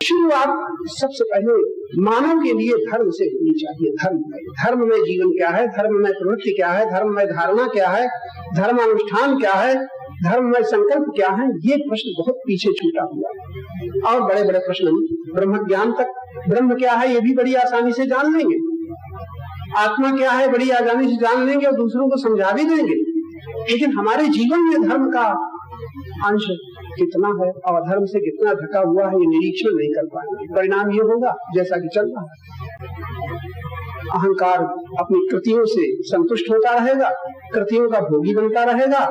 शुरुआत सबसे पहले मानव के लिए धर्म से होनी चाहिए। धर्म में जीवन क्या है, धर्म में प्रवृत्ति क्या है, धर्म में धारणा क्या है, धर्मानुष्ठान क्या है, धर्म में संकल्प क्या है, ये प्रश्न बहुत पीछे छूटा हुआ है। और बड़े बड़े प्रश्न ब्रह्म ज्ञान तक, ब्रह्म क्या है ये भी बड़ी आसानी से जान लेंगे, आत्मा क्या है बड़ी आसानी से जान लेंगे और दूसरों को समझा भी देंगे, लेकिन हमारे जीवन में धर्म का अंश कितना है और अधर्म से कितना ढका हुआ है ये निरीक्षण नहीं कर पाएंगे। परिणाम ये होगा जैसा कि चल रहा है, अहंकार अपनी कृतियों से संतुष्ट होता रहेगा, कृतियों का भोगी बनता रहेगा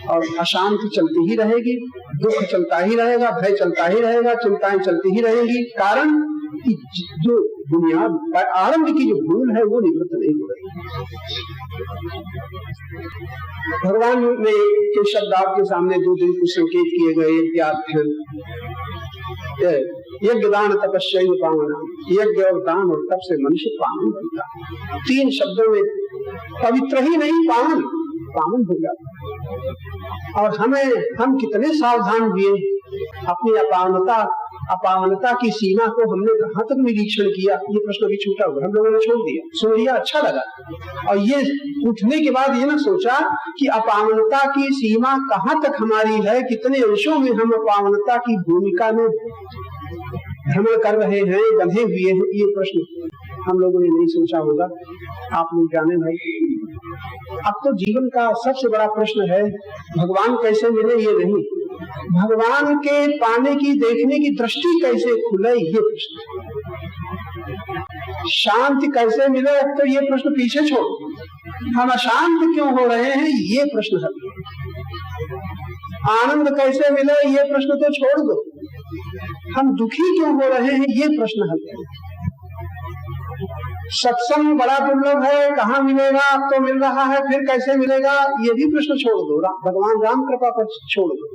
और अशांति चलती ही रहेगी, दुख चलता ही रहेगा, भय चलता ही रहेगा, चिंताएं चलती ही रहेगी। कारण कि जो बुनियाद आरंभ की जो भूल है वो निवृत्त नहीं हो रही। भगवान ने के शब्द आपके सामने दो दिन को संकेत किए गए, यज्ञ दान तपस्या पावना, यज्ञ और दान और तप से मनुष्य पावन बनता है। तीन शब्दों में पवित्र ही नहीं पावन हो जाता। और हम कितने सावधान हुए, अपनी अपावनता की सीमा को हमने कहाँ तक निरीक्षण किया, ये प्रश्न भी छूटा हुआ, हम लोगों ने छोड़ दिया। सुन लिया, अच्छा लगा, और ये उठने के बाद ये ना सोचा कि अपावनता की सीमा कहाँ तक हमारी है, कितने अंशों में हम अपावनता की भूमिका में भ्रमण कर रहे हैं, बंधे हुए हैं, ये प्रश्न हम लोगों ने नहीं सोचा होगा। आप लोग जाने भाई, अब तो जीवन का सबसे बड़ा प्रश्न है भगवान कैसे मिले, ये नहीं, भगवान के पाने की देखने की दृष्टि कैसे खुले, ये प्रश्न। शांति कैसे मिले, अब तो ये प्रश्न पीछे छोड़, हम अशांत क्यों हो रहे हैं, ये प्रश्न है। आनंद कैसे मिले, ये प्रश्न तो छोड़ दो, हम दुखी क्यों हो रहे हैं, ये प्रश्न है। सत्संग बड़ा दुर्लभ है, कहाँ मिलेगा, अब तो मिल रहा है, फिर कैसे मिलेगा, ये भी प्रश्न छोड़ दो, भगवान राम कृपा पर छोड़ दो।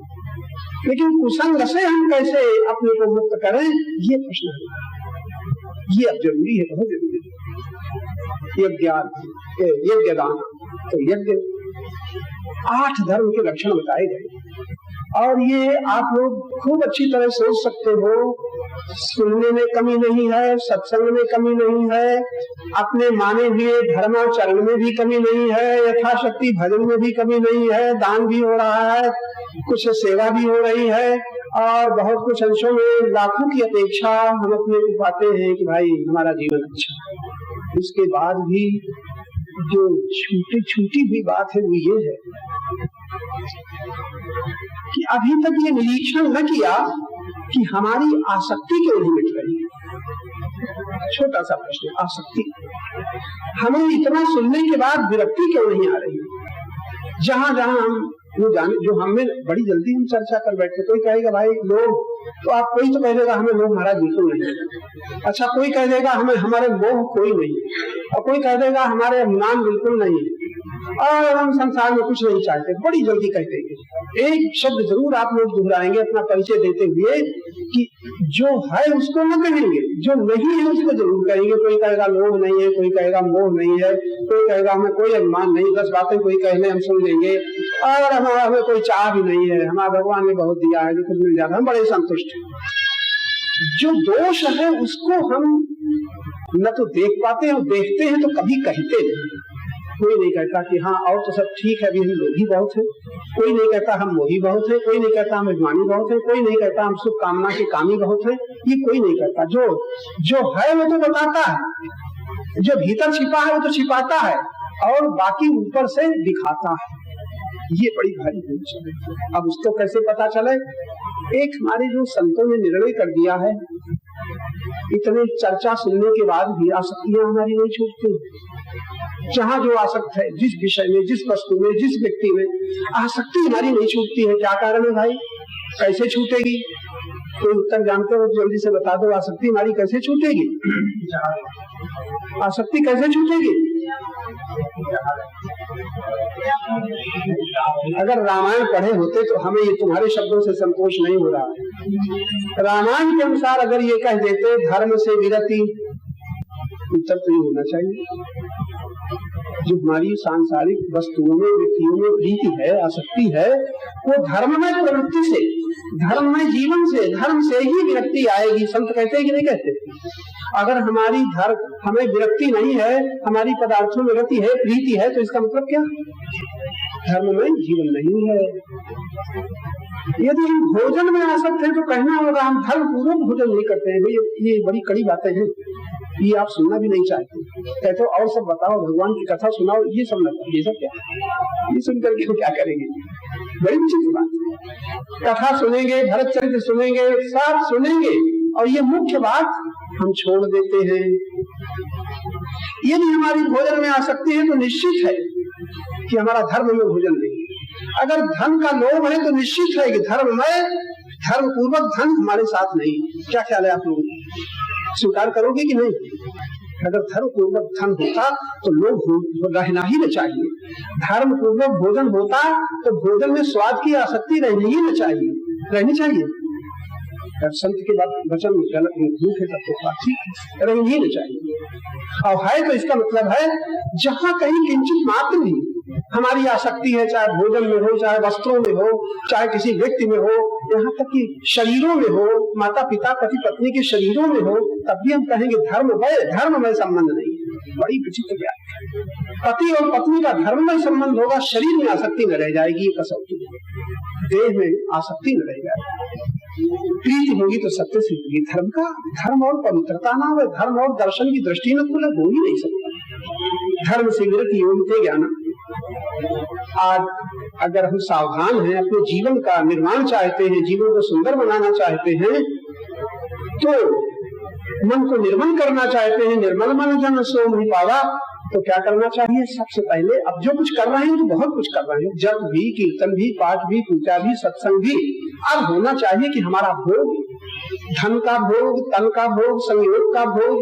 लेकिन कुसंग से हम कैसे अपने को मुक्त करें, ये प्रश्न है। ये अब जरूरी है, बहुत जरूरी है। यज्ञ दान, तो यज्ञ 8 धर्म के लक्षण बताए गए, और ये आप लोग खूब अच्छी तरह सोच सकते हो। सुनने में कमी नहीं है, सत्संग में कमी नहीं है, अपने माने हुए धर्माचरण में भी कमी नहीं है, यथाशक्ति भजन में भी कमी नहीं है, दान भी हो रहा है, कुछ सेवा भी हो रही है, और बहुत कुछ अंशों में लाखों की अपेक्षा हम अपने को पाते हैं कि भाई हमारा जीवन अच्छा है। इसके बाद भी जो छोटी भी बात है वो ये है कि अभी तक ये निरीक्षण न किया कि हमारी आसक्ति क्यों नहीं मिट रही। छोटा सा प्रश्न, आसक्ति, हमें इतना सुनने के बाद विरक्ति क्यों नहीं आ रही। जहां हम जो हमें बड़ी जल्दी हम चर्चा कर बैठे, कोई कहेगा भाई लोग, तो आप कोई तो कह देगा हमें लोग महाराज बिल्कुल नहीं, अच्छा कोई कह देगा हमें हमारे मोह कोई नहीं, और कोई कह देगा हमारे अभिमान बिल्कुल नहीं, और हम संसार में कुछ नहीं चाहते, बड़ी जल्दी कह देंगे। एक शब्द जरूर आप लोग दोहराएंगे अपना परिचय देते हुए कि जो है उसको न कहेंगे, जो नहीं है उसको जरूर कहेंगे। कोई कहेगा लोभ नहीं है, कोई कहेगा मोह नहीं है, कोई कहेगा हमें कोई अभिमान नहीं, 10 बातें कोई कहने हम सुन लेंगे, और हमें कोई चाह भी नहीं है, हमारा भगवान ने बहुत दिया है, जो कुछ मिल जाता है हम बड़े संतुष्ट हैं। जो दोष है उसको हम न तो देख पाते हैं, और देखते हैं तो कभी कहते नहीं। कोई नहीं कहता कि हाँ और तो सब ठीक है, अभी हम लोभी बहुत हैं, कोई नहीं कहता हम मोही बहुत है, कोई नहीं कहता हम अभिमानी बहुत है, कोई नहीं कहता हम सुख कामना के कामी बहुत है, ये कोई नहीं कहता। जो है वो तो बताता है, जो भीतर छिपा है वो तो छिपाता है, और बाकी ऊपर से दिखाता है। ये बड़ी भारी भूल है। अब उसको कैसे पता चले, एक हमारे जो संतों ने निर्णय कर दिया है, इतने चर्चा सुनने के बाद भी आसक्तियां हमारी नहीं छूटती। जहाँ जो आसक्त है, जिस विषय में, जिस वस्तु में, जिस व्यक्ति में, आसक्ति हमारी नहीं छूटती है। क्या कारण है भाई, कैसे छूटेगी? कोई उत्तर जानते हो जल्दी से बता दो, आसक्ति हमारी कैसे छूटेगी? आसक्ति कैसे छूटेगी? अगर रामायण पढ़े होते तो हमें ये तुम्हारे शब्दों से संतोष नहीं हो रहा। रामायण के अनुसार अगर ये कह देते धर्म से विरति, उत्तर तो ये होना चाहिए जो हमारी सांसारिक वस्तुओं में, व्यक्तियों में प्रीति है, आसक्ति है, वो धर्म में प्रवृत्ति से धर्ममय जीवन से, धर्म से ही विरक्ति आएगी। संत कहते हैं कि नहीं कहते? अगर हमारी हमें विरक्ति नहीं है, हमारी पदार्थों में रति है, प्रीति है, तो इसका मतलब क्या? धर्ममय जीवन नहीं है। यदि हम भोजन में आसक्त हैं तो कहना होगा हम धर्म पूर्वक भोजन नहीं करते हैं। ये बड़ी कड़ी बातें हैं, ये आप सुनना भी नहीं चाहते। कहते हो और सब बताओ, भगवान की कथा सुनाओ, ये सब लगता, ये सब क्या? ये सुनकर के क्या करेंगे? बड़ी विचित्र बात। कथा सुनेंगे, भरत चरित्र सुनेंगे, सब सुनेंगे, और ये मुख्य बात हम छोड़ देते हैं। यदि हमारी भोजन में आसक्ति है तो निश्चित है कि हमारा धर्म में भोजन नहीं। अगर धन का लोभ है तो निश्चित है कि धर्म पूर्वक धन हमारे साथ नहीं। क्या ख्याल है आप लोगों? स्वीकार करोगे कि नहीं? अगर धर्म पूर्वक धन होता तो लोभ रहना ही न चाहिए। धर्म पूर्वक भोजन होता तो भोजन में स्वाद की आसक्ति रहनी ही न चाहिए, रहनी चाहिए। अगर संत के वचन गलत झूठ है तब तो बात ठीक, रहनी ही न चाहिए। और है तो इसका मतलब है जहाँ कहीं किंचित मात्र भी हमारी आसक्ति है, चाहे भोजन में हो, चाहे वस्त्रों में हो, चाहे किसी व्यक्ति में हो, यहाँ तक कि शरीरों में हो, माता पिता पति पत्नी के शरीरों में हो, तब भी हम कहेंगे धर्ममय संबंध नहीं है। बड़ी विचित्र बात है। पति और पत्नी का धर्ममय संबंध होगा, शरीर में आसक्ति न रह जाएगी, कसौटी देह में आसक्ति न रह जाएगी। प्रीति होगी तो सत्य से होगी। धर्म और पवित्रता नाम है। धर्म और दर्शन की दृष्टि में तो हो ही नहीं सकता। धर्म से विरक्ति योगिते ज्ञान। आज अगर हम सावधान हैं, अपने जीवन का निर्माण चाहते हैं, जीवन को सुंदर बनाना चाहते हैं, तो मन को निर्मल करना चाहते हैं, निर्मल मन जन सो नहीं पावा, तो क्या करना चाहिए? सबसे पहले अब जो कुछ कर रहे हैं तो बहुत कुछ कर रहे हैं, जप भी, कीर्तन भी, पाठ भी, पूजा भी, सत्संग भी। अब होना चाहिए कि हमारा भोग, धन का भोग, तन का भोग, संयोग का भोग,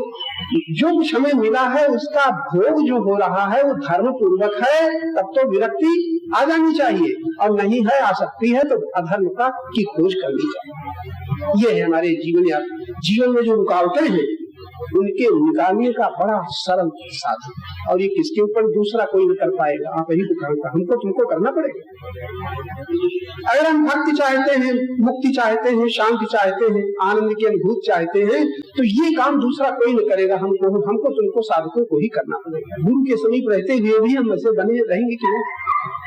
जो कुछ हमें मिला है उसका भोग जो हो रहा है वो धर्म पूर्वक है, तब तो विरक्ति आ जानी चाहिए। और नहीं है, आसक्ति है, तो अधर्म का की खोज करनी चाहिए। ये है हमारे जीवन में जो रुकावटें हैं उनके निकालने का बड़ा सरल साधन। और ये किसके ऊपर दूसरा कोई नहीं कर पाएगा, आप ही तो हमको तुमको करना पड़ेगा। अगर हम भक्ति चाहते हैं, मुक्ति चाहते हैं, शांति चाहते हैं, आनंद की अनुभूति चाहते हैं, तो ये काम दूसरा कोई नहीं करेगा, हमको तुमको साधकों को ही करना पड़ेगा। गुरु के समीप रहते हुए भी हम ऐसे बने रहेंगे कि नहीं?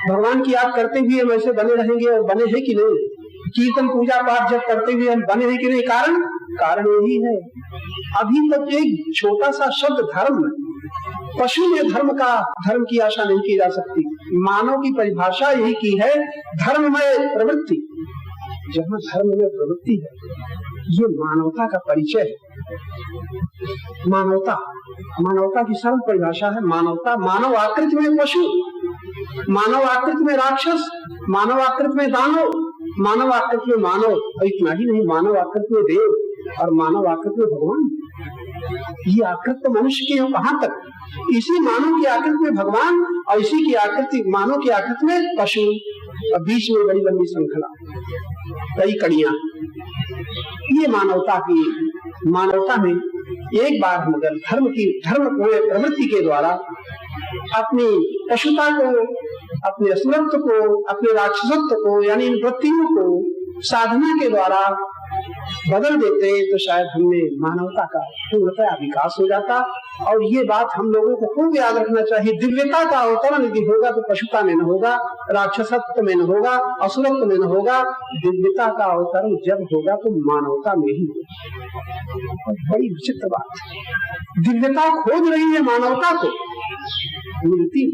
भगवान की याद करते हुए हम ऐसे बने रहेंगे, और बने हैं कि नहीं? कीर्तन पूजा पाठ जब करते हुए हम बने हैं कि नहीं? कारण यही है। अभी तक एक छोटा सा शब्द धर्म, पशु में धर्म की आशा नहीं की जा सकती। मानव की परिभाषा यही की है, धर्ममय प्रवृत्ति। जहाँ धर्ममय प्रवृत्ति है, ये मानवता का परिचय है। मानवता की सरल परिभाषा है मानवता। मानव आकृति में पशु, मानव आकृति में राक्षस, मानव आकृति में दानव, मानव आकृति में मानव, और इतना ही नहीं, मानव आकृति में देव, और मानव आकृति में भगवान। ये आकृति मनुष्य की है कहाँ तक? इसी मानव की आकृति में भगवान, और इसी की आकृति मानव की आकृति में पशु, और बीच में बड़ी लंबी श्रृंखला, कई कड़ियां। ये मानवता में एक बार हम अगर धर्म प्रवृत्ति के द्वारा अपनी पशुता को, अपने असुरत्व को, अपने राक्षसत्व को, यानी इन वृत्तियों को साधना के द्वारा बदल देते तो शायद हमें मानवता का पूर्णतया विकास हो जाता। और ये बात हम लोगों को खूब याद रखना चाहिए। दिव्यता का अवतरण यदि होगा तो पशुता में न होगा, राक्षसत्व में न होगा, असुरत्व में न होगा। दिव्यता का अवतरण जब होगा तो मानवता में ही होगा। बड़ी विचित्र बात है, दिव्यता खोज रही है मानवता को, मिलती।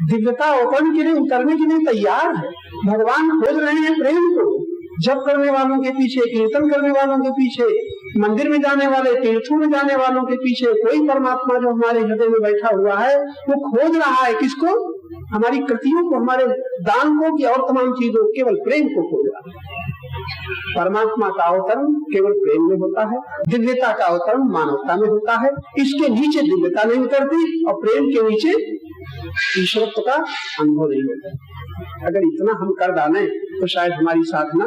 दिव्यता अवतरण के लिए उतरने के लिए तैयार है। भगवान खोज रहे हैं प्रेम को। जप करने वालों के पीछे, कीर्तन करने वालों के पीछे, मंदिर में जाने वाले, तीर्थों में जाने वालों के पीछे कोई परमात्मा जो हमारे हृदय में बैठा हुआ है वो खोज रहा है किसको? हमारी कृतियों को, हमारे दान को, कि और तमाम चीजों, केवल प्रेम को खोज रहा है। परमात्मा का अवतरण केवल प्रेम में होता है, दिव्यता का अवतरण मानवता में होता है। इसके नीचे दिव्यता नहीं उतरती और प्रेम के नीचे ईश्वरत्व का अनुभव नहीं होता। अगर इतना हम कर डालें तो शायद हमारी साधना,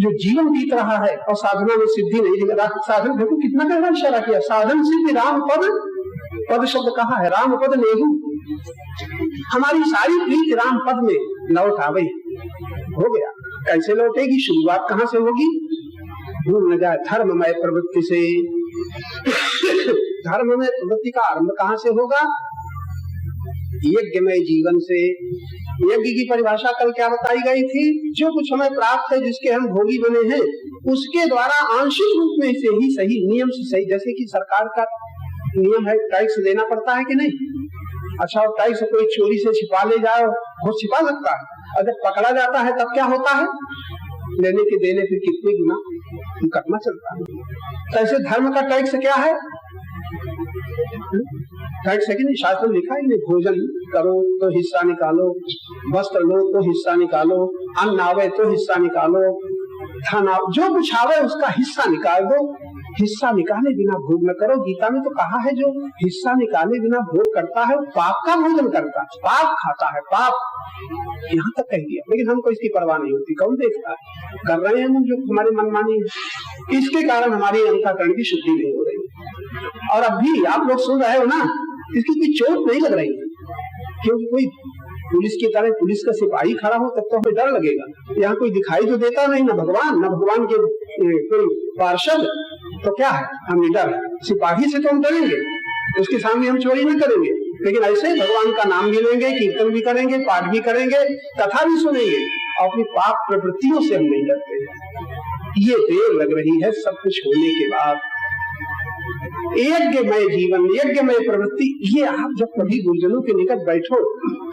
जो जीवन बीत रहा है और साधना में सिद्धि नहीं दिख, साधन देखो कितना गहरा इशारा किया, साधन सिद्धि राम पद शब्द कहा है, राम पद नेहू। हमारी सारी प्रीति राम पद में लौट आ गई, हो गया। कैसे लौटेगी, शुरुआत कहाँ से होगी? भूल न जाए धर्ममय प्रवृत्ति से। धर्ममय प्रवृत्ति का आरंभ कहाँ से होगा? यज्ञमय जीवन से। यज्ञ की परिभाषा कल क्या बताई गई थी? जो कुछ हमें प्राप्त है, जिसके हम भोगी बने हैं, उसके द्वारा आंशिक रूप में से ही सही, नियम से सही। जैसे कि सरकार का नियम है, टैक्स देना पड़ता है कि नहीं? अच्छा, और टैक्स कोई चोरी से छिपा ले जाए, वो छिपा सकता है, और जब पकड़ा जाता है तब क्या होता है? लेने के देने फिर कितने गुना मुकदमा चलता है। तो ऐसे धर्म का टैक्स क्या है? टैक्स है कि नहीं? शास्त्र में लिखा है नहीं, भोजन करो तो हिस्सा निकालो, वस्त्र लो तो हिस्सा निकालो, अन्न आवे तो हिस्सा निकालो, खाना जो कुछ आवे उसका हिस्सा निकाल दो। हिस्सा निकाले बिना भोग न करो। गीता में तो कहा है जो हिस्सा निकाले बिना भोग करता है वो पाप का भोजन करता है, पाप खाता है, पाप। यहाँ तक कह दिया, लेकिन हमको इसकी परवाह नहीं होती। कौन देखता है? कर रहे हैं हम जो हमारी मनमानी है, इसके कारण हमारी अंतःकरण की शुद्धि नहीं हो रही। और अब भी आप लोग सुन रहे हो ना, इसकी कोई चोट नहीं लग रही है, क्योंकि कोई पुलिस की तरह पुलिस का सिपाही खड़ा हो तब तो हमें डर लगेगा। यहाँ कोई दिखाई तो देता नहीं, न भगवान के कोई पार्षद, तो क्या है, हम निडर। सिपाही से तो हम डरेंगे, उसके सामने हम चोरी नहीं करेंगे, लेकिन ऐसे ही भगवान का नाम भी लेंगे, कीर्तन भी करेंगे, पाठ भी करेंगे, कथा भी सुनेंगे, और अपनी पाप प्रवृत्तियों से हम नहीं डरते। ये देर लग रही है सब कुछ होने के बाद। यज्ञमय जीवन, यज्ञमय प्रवृत्ति, ये आप जब कभी गुरुजनों के निकट बैठो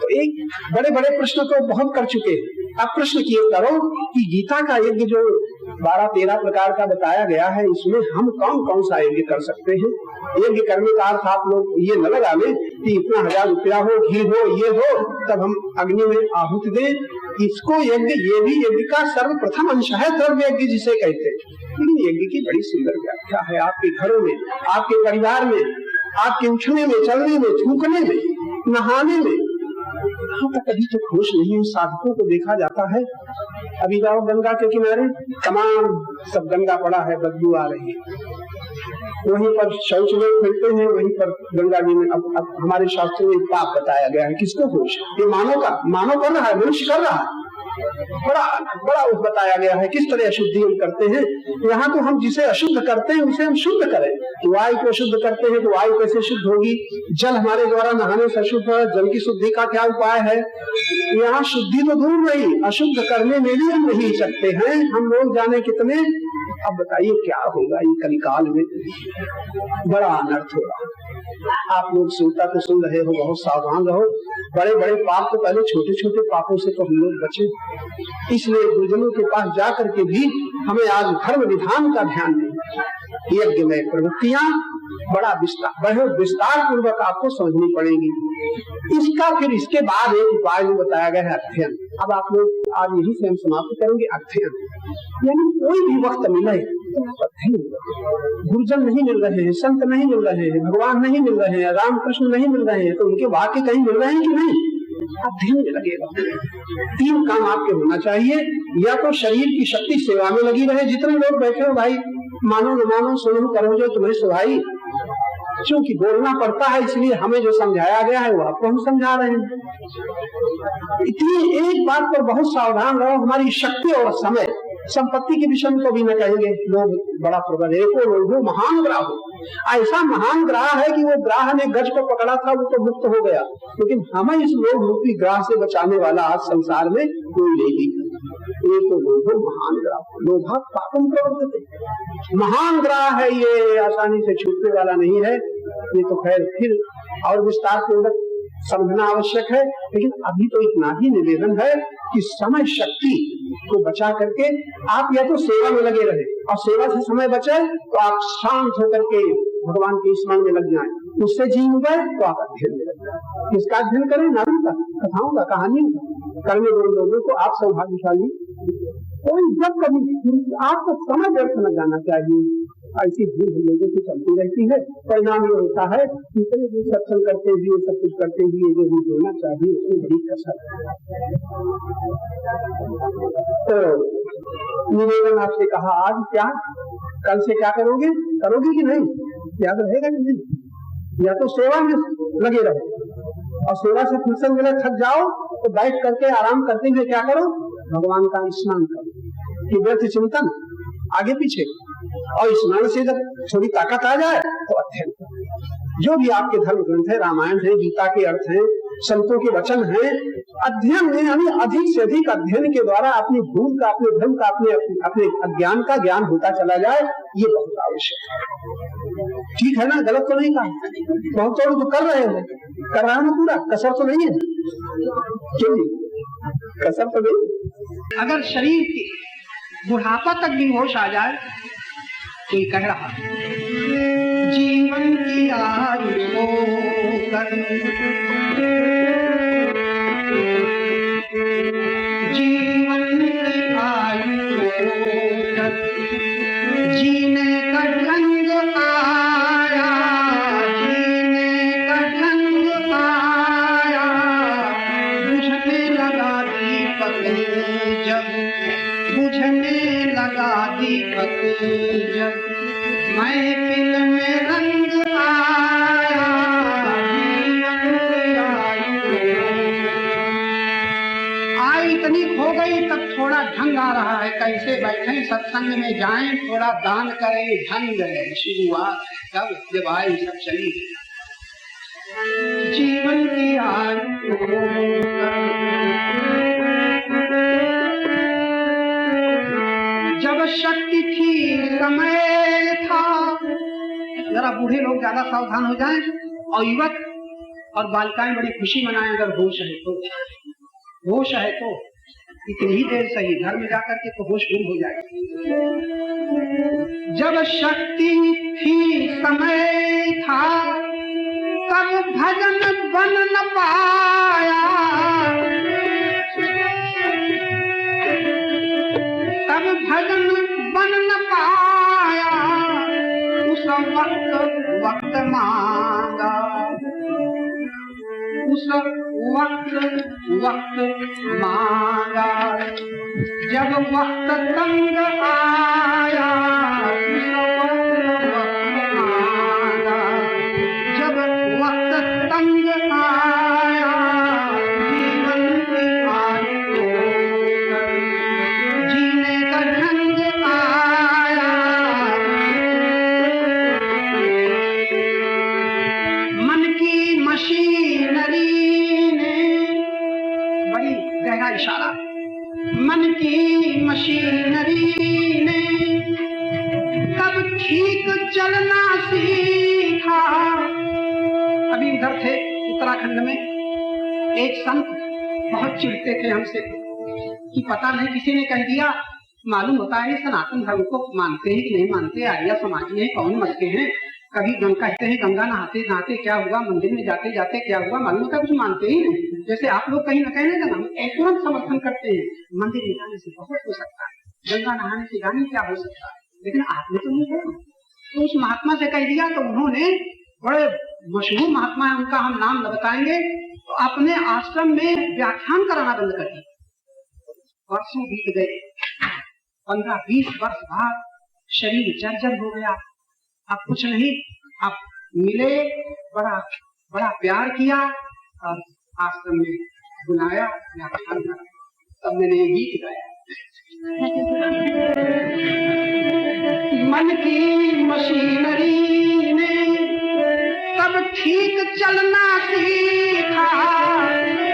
तो एक बड़े बड़े प्रश्न तो बहुत कर चुके हैं। अब प्रश्न किए करो कि गीता का यज्ञ जो 12-13 प्रकार का बताया गया है, इसमें हम कौन कौन सा यज्ञ कर सकते हैं? यज्ञ करने का अर्थ आप लोग ये न लगा लें कि इतना 1000 रुपया हो, घी हो, ये हो, तब हम अग्नि में आहुति दें। इसको यज्ञ, ये भी यज्ञ का सर्वप्रथम अंश है, द्रव्य यज्ञ जिसे कहते हैं। लेकिन यज्ञ की बड़ी सुंदर व्याख्या है आपके घरों में, आपके परिवार में, आपके उठने में, चलने में, थूकने में, नहाने में। यहाँ तक कभी तो खुश नहीं है। साधकों को देखा जाता है, अभी जाओ गंगा के किनारे, तमाम सब गंगा पड़ा है, बदबू आ रही है, वहीं पर शौच लोग फिरते हैं, वहीं पर गंगा जी में। अब हमारे शास्त्र में पाप बताया गया है, किसको होश? ये मानव कर रहा है, मनुष्य कर रहा है। बड़ा बताया गया है किस तरह अशुद्धि हम करते हैं। यहाँ तो हम जिसे अशुद्ध करते हैं उसे हम शुद्ध करें। वायु को शुद्ध करते हैं तो वायु कैसे शुद्ध होगी? जल हमारे द्वारा नहाने से शुद्ध है, जल की शुद्धि का क्या उपाय है? यहाँ शुद्धि तो दूर रही, अशुद्ध करने में भी हम नहीं सकते हैं। हम लोग जाने कितने। अब बताइए क्या होगा ये कलिकाल में? बड़ा अनर्थ होगा। आप लोग सुनता तो सुन रहे हो, बहुत सावधान रहो। बड़े बड़े पाप तो पहले, छोटे छोटे पापों से तो हम लोग बचे। इसलिए गुरुजनों के पास जाकर के भी हमें आज धर्म विधान का ध्यान नहीं। यज्ञ में प्रवृत्तियां बड़ा विस्तार पूर्वक आपको समझनी पड़ेगी। इसका फिर इसके बाद एक उपाय जो बताया गया है, अध्ययन। अब आप लोग आज यही से हम समाप्त करेंगे, अध्ययन। यानी कोई भी वक्त मिले तो अध्ययन। गुरुजन नहीं मिल रहे हैं, संत नहीं मिल रहे हैं, भगवान नहीं मिल रहे हैं, रामकृष्ण नहीं मिल रहे हैं, तो उनके वाक्य कहीं मिल रहे हैं कि नहीं? अध्ययन में लगेगा। 3 काम आपके होना चाहिए। या तो शरीर की शक्ति सेवा में लगी रहे। जितने लोग बैठे हो भाई, मानो न मानो, सुनो करो जो तुम्हें सुहाई, क्योंकि बोलना पड़ता है, इसलिए हमें जो समझाया गया है वो आपको हम समझा रहे हैं। इतनी एक बात पर बहुत सावधान रहो, हमारी शक्ति और समय, संपत्ति के विषय में कभी न कहेंगे लोग बड़ा प्रबल है, को लोग महान ग्राह हो। ऐसा महान ग्राह है कि वो ग्राह ने गज को पकड़ा था, वो तो मुक्त हो गया, लेकिन हमें इस लोभ रूपी ग्राह से बचाने वाला आज संसार में कोई नहीं दिखा। ये तो लोभो महान ग्राह, लोभा पापम प्रवर्तते। महान ग्राह है ये, आसानी से छूटने वाला नहीं है। ये तो खैर फिर और विस्तार पूर्वक समझना आवश्यक है, लेकिन अभी तो इतना ही निवेदन है कि समय शक्ति को बचा करके आप या तो सेवा में लगे रहे, और सेवा से समय बचे तो आप शांत होकर के भगवान के स्मरण में लग जाएं। उससे जीव गए तो आप अध्ययन में लग जाए। किसका अध्ययन करें? नाम का, कथाओं का, कहानियों का। कर्म लोगों को आप सौभाग्यशाली। कोई जब कभी आपको समय व्यर्थ न जाना चाहिए। ऐसी भीड़ लोगों की चलती रहती है, परिणाम ये होता है इतने भी सत्संग करते हुए, सब कुछ करते हुए जो भी होना चाहिए उसमें बड़ी कसर। तो निवेदन आपसे कहा आज क्या, कल से क्या करोगे कि नहीं? याद रहेगा कि नहीं? या तो सेवा में लगे रहो, और सेवा से फुर्सत मिले, थक जाओ तो बैठ करके आराम करते हुए क्या करो? भगवान का स्मरण करो। कि व्यर्थ चिंतन आगे पीछे, और स्मरण से जब थोड़ी ताकत आ जाए तो अध्ययन। जो भी आपके धर्म ग्रंथ है, रामायण है, गीता के अर्थ हैं, संतों के वचन हैं, अध्ययन में यानी अधिक से अधिक अध्ययन के द्वारा अपनी भूल का, अपने भ्रम का, अपने अज्ञान का ज्ञान होता चला जाए, ये बहुत आवश्यक है। ठीक है ना? गलत तो नहीं कहा? बहुत थोड़ा तो कर रहे हो, कर रहा है ना पूरा, कसर तो नहीं है? क्यों कसर तो नहीं? अगर शरीर की बुढ़ापा तक भी होश आ जाए, कोई कह रहा जीवन की आयु होकर, जीवन की आयु होकर जीने का ढंग आया, जीने का ढंग आया, बुझने लगा दीपक जब, बुझने लगा दीपक जब, महफिल में रंग आया, आयु इतनी खो गई तब थोड़ा ढंग आ रहा है, कैसे बैठे सत्संग में जाएं, थोड़ा दान करें, ढंग है, शुरुआत तब जब आयु सब चली। जीवन की आयु जब शक्ति थी समय था, जरा बूढ़े लोग ज्यादा सावधान हो जाएं और युवक और बालिकाएं बड़ी खुशी मनाएं अगर होश है तो। होश है तो इतनी ही देर सही, घर में जाकर के तो होश गुम हो जाएगा। जब शक्ति थी समय था, तब भजन बन न पाया, तब भजन बन न पाया, उस वक्त मांगा, उस वक्त मांगा, जब वक्त तंग आया, उस वक्त मांगा, जब वक्त तंग आया, जीवन की आयु जीने का ढंग आया, मन की मशीनरी ने, बड़ी गहरा इशारा, मन की मशीनरी ने तब ठीक चलना सीखा। अभी इधर थे उत्तराखंड में, एक संत बहुत चिढ़ते थे हमसे कि पता नहीं किसी ने कह दिया, मालूम होता है सनातन धर्म को मानते हैं कि नहीं मानते, आर्य समाज में कौन मत के हैं, कभी गंगा कहते हैं गंगा नहाते नहाते क्या हुआ, मंदिर में जाते जाते क्या हुआ, मालूम होता कुछ मानते ही नहीं। जैसे आप लोग कहीं न कहने का नाम तुरंत समर्थन करते हैं, मंदिर में जाने से बहुत हो सकता है, गंगा नहाने से जाने क्या हो सकता है, लेकिन आपने तो नहीं है। तो उस महात्मा से कह दिया, तो उन्होंने, बड़े मशहूर महात्मा है उनका, हम नाम न बताएंगे, तो अपने आश्रम में व्याख्यान कराना बंद कर दिया। वर्षों बीत गए, 15-20 वर्ष बाद शरीर जर्जर हो गया, अब कुछ नहीं, अब मिले, बड़ा बड़ा प्यार किया और आश्रम में बुलाया, व्याख्यान करा, तब मैंने ये गीत गाया। मन की मशीनरी ने तब ठीक चलना सीखा,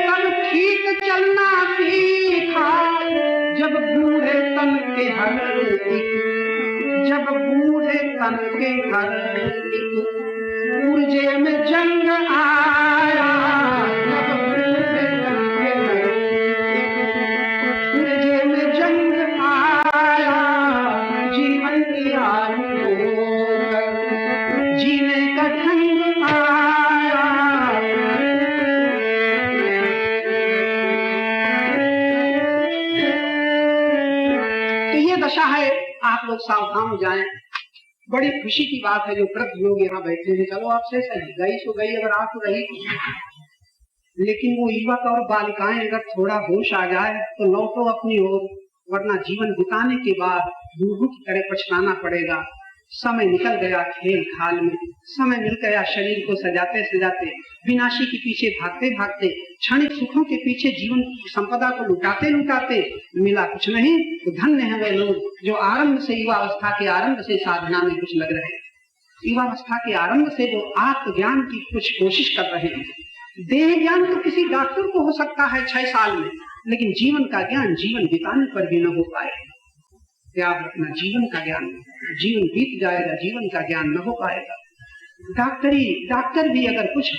तब ठीक चलना सीखा, जब बूढ़े तन के हर एक, जब बूढ़े तन के हर एक पुर्जे में जंग आया, जब बूढ़े तन के हर एक पुर्जे में जंग आया, जीवन की आयु जीने का ढंग आया। तो ये दशा है, आप लोग सावधान हो जाएं। बड़ी खुशी की बात है जो वृद्ध लोग यहाँ बैठे हैं, चलो आपसे सही गई सो गई, अगर आप रही, लेकिन वो युवक और बालिकाएं अगर थोड़ा होश आ जाए तो लौटो अपनी ओर, वरना जीवन बिताने के बाद बूढ़ों की तरह पछताना पड़ेगा। समय निकल गया खेल खाल में, समय मिल गया शरीर को सजाते सजाते, विनाशी के पीछे भागते भागते, क्षणिक सुखों के पीछे जीवन की संपदा को लुटाते लुटाते मिला कुछ नहीं। तो धन्य है वे लोग जो आरंभ से, युवावस्था के आरंभ से साधना में कुछ लग रहे हैं, युवावस्था के आरंभ से जो आत्मज्ञान की कुछ कोशिश कर रहे हैं। देह ज्ञान तो किसी डॉक्टर को हो सकता है 6 साल में, लेकिन जीवन का ज्ञान जीवन बिताने पर भी न हो पाए। याद रखना, जीवन का ज्ञान, जीवन बीत जाएगा, जीवन का ज्ञान न हो पाएगा। डॉक्टर भी अगर कुछ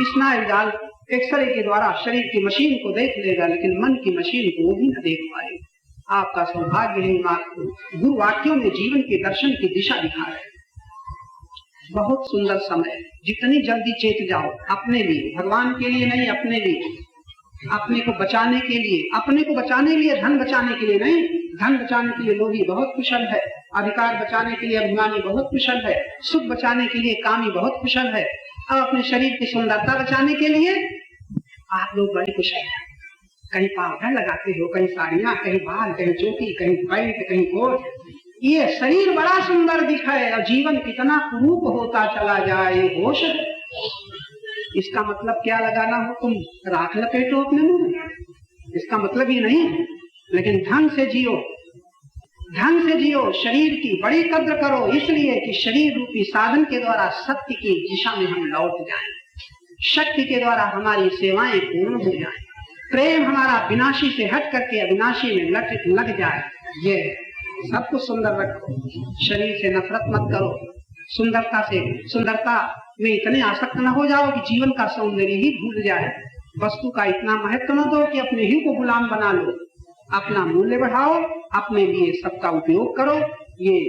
स्नायु जाल एक्सरे के द्वारा शरीर की मशीन को देख लेगा, लेकिन मन की मशीन को वो भी न देख पाएगा। आपका सौभाग्य है, आपको गुरु वाक्यों में जीवन के दर्शन की दिशा दिखा रहे हैं। बहुत सुंदर समय, जितनी जल्दी चेत जाओ, अपने लिए, भगवान के लिए नहीं, अपने लिए, अपने को बचाने के लिए, अपने को बचाने के लिए, धन बचाने के लिए नहीं। धन बचाने के लिए लोभी बहुत कुशल है, अधिकार बचाने के लिए अभिमानी बहुत कुशल है, सुख बचाने के लिए कामी बहुत कुशल है, और अपने शरीर की सुंदरता बचाने के लिए आप लोग बड़े कुशल हैं। कहीं पाउडर लगाते हो, कहीं साड़ियां, कहीं बाल, कहीं चोटी, कहीं पैंट, कहीं कोट। ये शरीर बड़ा सुंदर दिखाए और जीवन कितना कुरूप होता चला जाए, होश है। इसका मतलब क्या लगाना हो, तुम राख लपेटो अपने मुंह में, इसका मतलब ये नहीं है। लेकिन ढंग से जियो, ढंग से जियो, शरीर की बड़ी कद्र करो, इसलिए कि शरीर रूपी साधन के द्वारा सत्य की दिशा में हम लौट जाएं, शक्ति के द्वारा हमारी सेवाएं पूर्ण हो जाएं, प्रेम हमारा विनाशी से हट करके अविनाशी में लग जाए। ये सब कुछ सुंदर रखो, शरीर से नफरत मत करो, सुंदरता में इतने आसक्त न हो जाओ कि जीवन का सौंदर्य ही भूल जाए। वस्तु का इतना महत्व न दो कि अपने ही को गुलाम बना लो। अपना मूल्य बढ़ाओ, अपने लिए सबका उपयोग करो। ये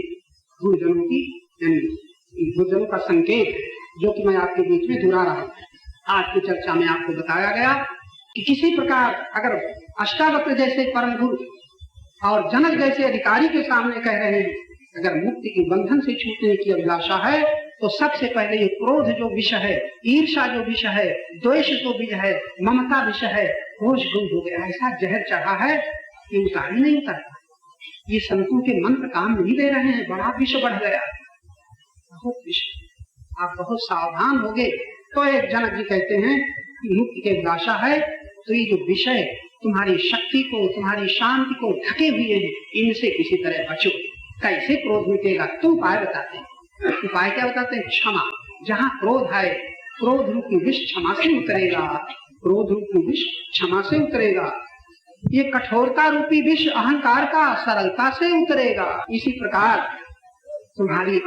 गुरुजनों की, गुरुजनों का संकेत है, जो कि मैं आपके बीच में दोहरा रहा हूँ। आज की चर्चा में आपको बताया गया कि किसी प्रकार अगर अष्टावक्र जैसे परम गुरु और जनक जैसे अधिकारी के सामने कह रहे हैं, अगर मुक्ति के बंधन से छूटने की अभिलाषा है तो सबसे पहले ये क्रोध जो विषय है, ईर्षा जो विषय है, द्वेष जो विषय है, ममता विषय है, होश गुम हो गया, ऐसा जहर चढ़ा है कि उतार ही नहीं उतरता। ये संतों के मंत्र काम नहीं दे रहे हैं, बड़ा विषय बढ़ गया, बहुत विषय। आप बहुत सावधान हो गए तो एक जनक जी कहते हैं कि मुक्ति की अभिलाषा है तो ये जो विषय तुम्हारी शक्ति को, तुम्हारी शांति को ढके हुए हैं, इनसे किसी तरह बचो। कैसे क्रोध मिटेगा? तुम उपाय बताते हैं। उपाय क्या बताते हैं? क्षमा। जहाँ क्रोध है, क्रोध रूपी विष क्षमा से उतरेगा, क्रोध रूपी विष क्षमा से उतरेगा। ये कठोरता रूपी विष अहंकार का सरलता से उतरेगा। इसी प्रकार तुम्हारी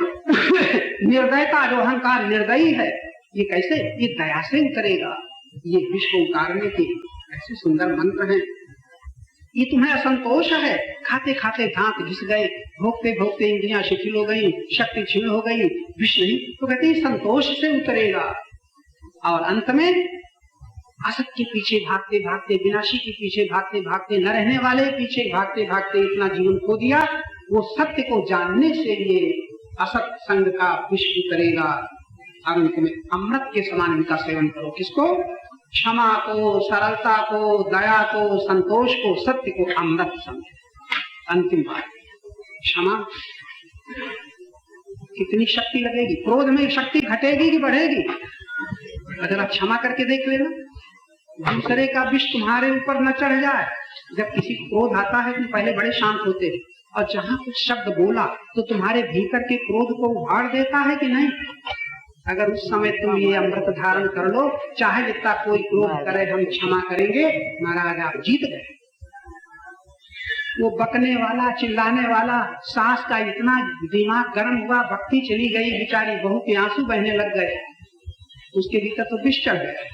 निर्दयता, जो अहंकार निर्दयी है, ये कैसे? ये दया से उतरेगा। ये विष को उतारने के ऐसे सुंदर मंत्र हैं। ये तुम्हें असंतोष है, खाते खाते दांत घिस गए, भोगते भोगते इंद्रियां शिथिल हो गई, शक्ति क्षीण हो गई, विष नहीं, तो कहते हैं संतोष से उतरेगा। और अंत में असत के पीछे भागते भागते, विनाशी के पीछे भागते भागते, न रहने वाले पीछे भागते भागते इतना जीवन खो दिया। वो सत्य को जानने से ये असत संग का विष उतरेगा। और अंत में अमृत के समान इनका सेवन करो। किसको? क्षमा को, सरलता को, दया को, संतोष को, सत्य को अमृत समझो। अंतिम बात, क्षमा कितनी शक्ति लगेगी? क्रोध में शक्ति घटेगी कि बढ़ेगी? अगर आप क्षमा करके देख लेना, दूसरे का विष तुम्हारे ऊपर न चढ़ जाए। जब किसी को क्रोध आता है तो पहले बड़े शांत होते हैं, और जहां कुछ शब्द बोला तो तुम्हारे भीतर के क्रोध को उभार देता है कि नहीं? अगर उस समय तुम ये अमृत धारण कर लो, चाहे जितना कोई क्रोध करे, हम क्षमा करेंगे, महाराज आप जीत गए। वो बकने वाला, चिल्लाने वाला सास का इतना दिमाग गर्म हुआ, भक्ति चली गई, बेचारी बहू के आंसू बहने लग गए, उसके भीतर तो विष चढ़ गया।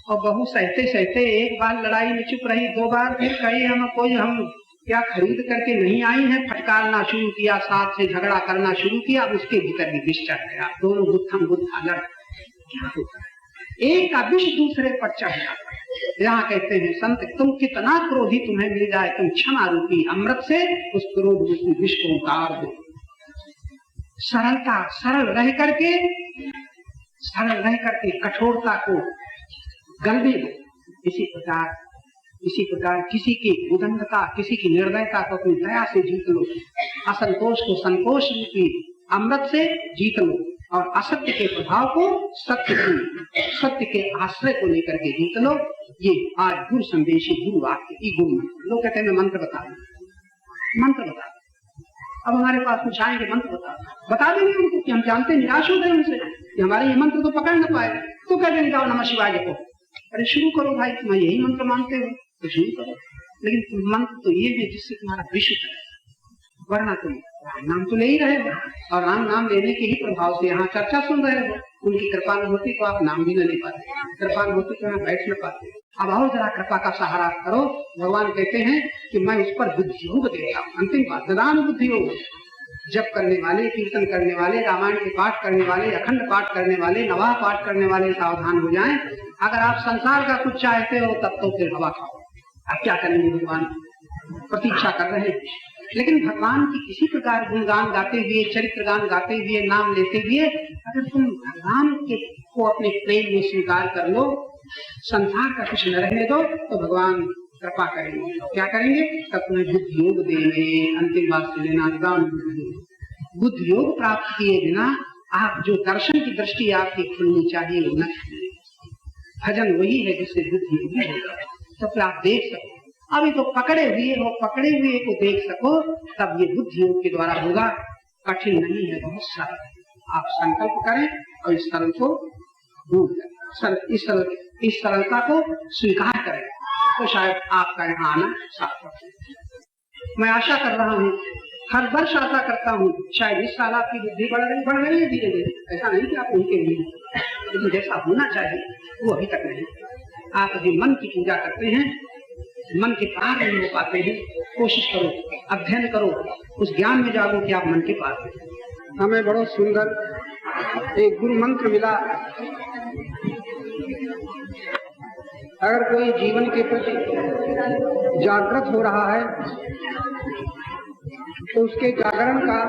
और बहू सहते सहते एक बार लड़ाई में चुप रही, 2 बार फिर कही हम क्या खरीद करके नहीं आई है, फटकारना शुरू किया, साथ से झगड़ा करना शुरू किया, उसके भीतर भी विष चढ़ गया। दोनों गुत्थम गुत्था लड़, क्या होता है? एक का विष दूसरे पर चढ़ जाता है। यहाँ कहते हैं संत, तुम कितना क्रोधी तुम्हें मिल जाए, तुम क्षमा रूपी अमृत से उस क्रोध रूपी विष को उतार दो। सरलता, सरल रह करके कठोरता को गलबे दो। इसी प्रकार किसी की उदंडता, किसी की निर्दयता को अपनी दया से जीत लो। असंतोष को संतोष रूपी अमृत से जीत लो और असत्य के प्रभाव को सत्य के आश्रय को लेकर के जीत लो। ये आज गुरु संदेशी गुरु वाक्य की गुरु मंत्र। लोग कहते हैं मैं मंत्र बता दूं। अब हमारे पास कुछ आएंगे मंत्र बता देंगे उनको कि हम जानते निराश हो गए उनसे कि हमारे ये मंत्र तो पकड़ न पाए, तो कह देंगे जाओ नमः शिवाय को। अरे शुरू करो भाई, तुम यही मंत्र मानते हो तो शुरू करो, लेकिन मंत्र तो ये है जिससे तुम्हारा विषय है, वरना तुम नाम तो ले ही रहे हो और नाम लेने के ही प्रभाव से यहाँ चर्चा सुन रहे हो। उनकी कृपा न होती तो आप नाम भी न ले पाते, कृपा न होती तो यहाँ बैठ न पाते। अब और जरा कृपा का सहारा करो। भगवान कहते हैं कि मैं उस पर बुद्धि योग देता हूँ। अंतिम बात, ददान बुद्धि योग। जप करने वाले, कीर्तन करने वाले, रामायण के पाठ करने वाले, अखंड पाठ करने वाले, नवाह पाठ करने वाले सावधान हो जाएं। अगर आप संसार का कुछ चाहते हो तब तो फिर हवा खाओ। अब क्या करेंगे, भगवान प्रतीक्षा कर रहे हैं। लेकिन भगवान की किसी प्रकार गुणगान गाते हुए, चरित्र गान गाते हुए, नाम लेते हुए अगर तुम भगवान को अपने प्रेम में स्वीकार कर लो, संसार का कुछ न रहने दो, तो भगवान कृपा करेंगे। क्या करेंगे? तब तुम्हें बुद्धि योग देंगे। अंतिम बात से लेना, बुद्धि योग प्राप्त किए बिना आप जो दर्शन की दृष्टि आपकी खुलनी चाहिए वो न खुले। भजन वही है जिससे बुद्धि योगी होगा, तो फिर आप देख सको। अभी तो पकड़े हुए को देख सको, तब ये बुद्धि योग के द्वारा होगा। कठिन नहीं है, बहुत सरल। आप संकल्प करें और इस सरल को दूर करें, इस सरलता को स्वीकार करें, तो शायद आपका यहाँ आना सार्थक हो। मैं आशा कर रहा हूँ, हर वर्ष आशा करता हूँ, शायद इस साल आपकी बुद्धि बढ़ रही है धीरे धीरे। ऐसा नहीं कि आप उनके लिए, लेकिन जैसा होना चाहिए वो अभी तक नहीं। आप अभी मन की पूजा करते हैं, मन के पार नहीं हो पाते हैं। कोशिश करो, अध्ययन करो, उस ज्ञान में जागो कि आप मन के पार हो। हमें बड़ा सुंदर एक गुरु मंत्र मिला। अगर कोई जीवन के प्रति जागृत हो रहा है तो उसके जागरण का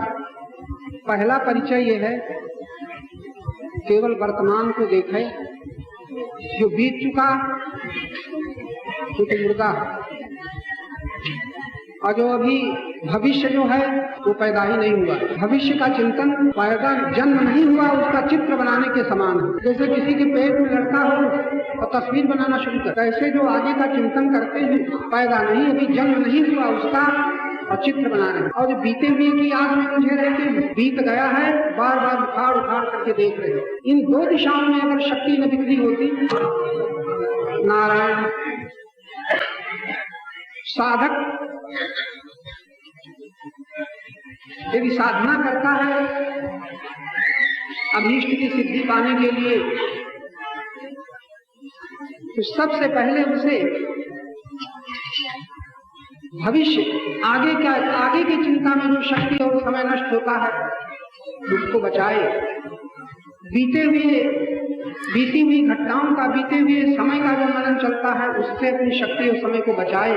पहला परिचय यह है, केवल वर्तमान को देखे, जो बीत चुका तो मुर्दा, और जो अभी भविष्य जो है वो पैदा ही नहीं हुआ। भविष्य का चिंतन पैदा जन्म नहीं हुआ, उसका चित्र बनाने के समान है। जैसे किसी के पेट में लड़का हो और तस्वीर बनाना शुरू कर, ऐसे जो आगे का चिंतन करते हैं, पैदा नहीं, अभी जन्म नहीं हुआ उसका, और चित्र बना रहे हैं। और जो बीते हुए की याद में मुझे रहते हैं, बीत गया है, बार बार उखाड़ करके देख रहे हैं। इन दो दिशाओं में अगर शक्ति न बिखरी होती, नारायण साधक यदि साधना करता है अभीष्ट की सिद्धि पाने के लिए, तो सबसे पहले उसे भविष्य आगे की चिंता में जो शक्ति और समय नष्ट होता है उसको बचाए। बीती हुई घटनाओं का, बीते हुए समय का जो मनन चलता है, उससे अपनी शक्ति और समय को बचाए।